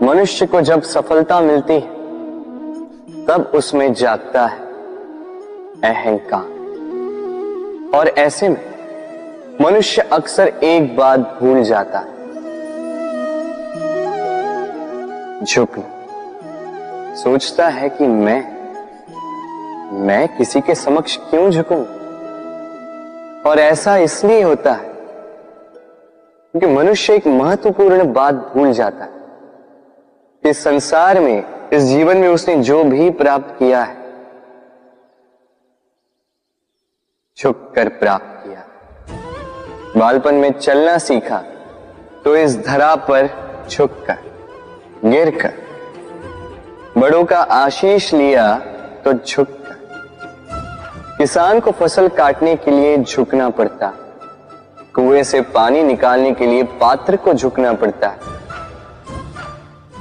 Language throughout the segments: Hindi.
मनुष्य को जब सफलता मिलती है तब उसमें जागता है अहंकार, और ऐसे में मनुष्य अक्सर एक बात भूल जाता है, झुकना। सोचता है कि मैं किसी के समक्ष क्यों झुकूं? और ऐसा इसलिए होता है क्योंकि मनुष्य एक महत्वपूर्ण बात भूल जाता है कि संसार में, इस जीवन में उसने जो भी प्राप्त किया है झुककर प्राप्त किया। बालपन में चलना सीखा तो इस धरा पर झुककर, गिरकर। बड़ों का आशीष लिया तो झुककर। किसान को फसल काटने के लिए झुकना पड़ता, कुएं से पानी निकालने के लिए पात्र को झुकना पड़ता है।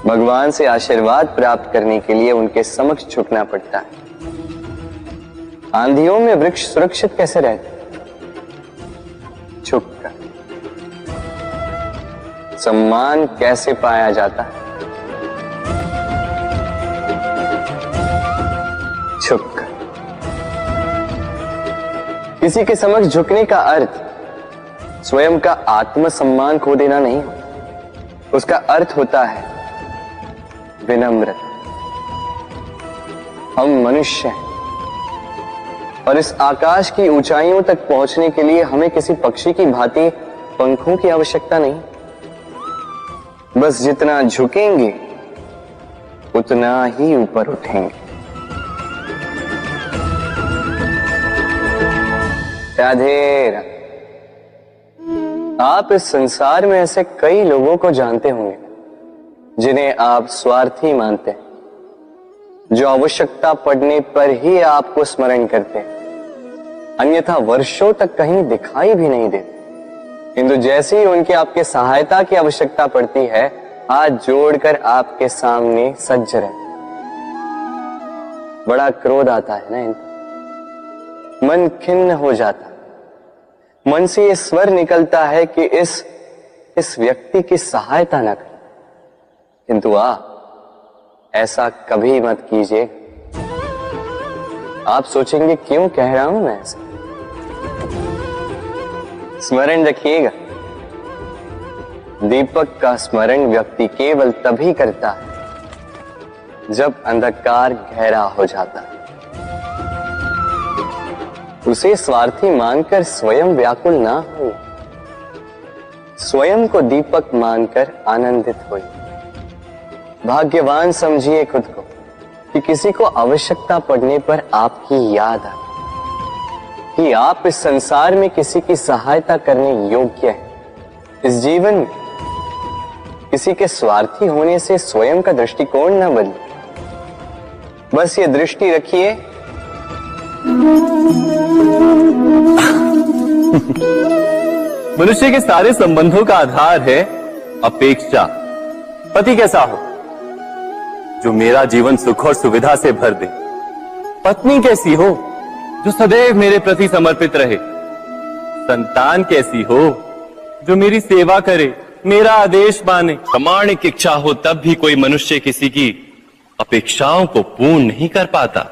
भगवान से आशीर्वाद प्राप्त करने के लिए उनके समक्ष झुकना पड़ता है। आंधियों में वृक्ष सुरक्षित कैसे रहते? झुककर। सम्मान कैसे पाया जाता है? झुककर। किसी के समक्ष झुकने का अर्थ स्वयं का आत्मसम्मान खो देना नहीं, उसका अर्थ होता है विनम्रता। हम मनुष्य हैं और इस आकाश की ऊंचाइयों तक पहुंचने के लिए हमें किसी पक्षी की भांति पंखों की आवश्यकता नहीं। बस जितना झुकेंगे उतना ही ऊपर उठेंगे। राधे राधे। आप इस संसार में ऐसे कई लोगों को जानते होंगे जिन्हें आप स्वार्थी मानते हैं, जो आवश्यकता पड़ने पर ही आपको स्मरण करते हैं, अन्यथा वर्षों तक कहीं दिखाई भी नहीं देते, किंतु जैसे ही उनके आपके सहायता की आवश्यकता पड़ती है हाथ जोड़कर आपके सामने सज्ज रहते। बड़ा क्रोध आता है ना इनको, मन खिन्न हो जाता, मन से ये स्वर निकलता है कि इस व्यक्ति की सहायता न करें, किंतु ऐसा कभी मत कीजिए। आप सोचेंगे क्यों कह रहा हूं मैं ऐसा? स्मरण रखिएगा, दीपक का स्मरण व्यक्ति केवल तभी करता है जब अंधकार गहरा हो जाता है। उसे स्वार्थी मानकर स्वयं व्याकुल ना हो, स्वयं को दीपक मानकर आनंदित होइए। भाग्यवान समझिए खुद को कि किसी को आवश्यकता पड़ने पर आपकी याद आए, कि आप इस संसार में किसी की सहायता करने योग्य हैं। इस जीवन में किसी के स्वार्थी होने से स्वयं का दृष्टिकोण न बदले। बस ये दृष्टि रखिए, मनुष्य के सारे संबंधों का आधार है अपेक्षा। पति कैसा हो जो मेरा जीवन सुख और सुविधा से भर दे, पत्नी कैसी हो जो सदैव मेरे प्रति समर्पित रहे, संतान कैसी हो जो मेरी सेवा करे, मेरा आदेश माने। प्रामाणिक इच्छा हो तब भी कोई मनुष्य किसी की अपेक्षाओं को पूर्ण नहीं कर पाता।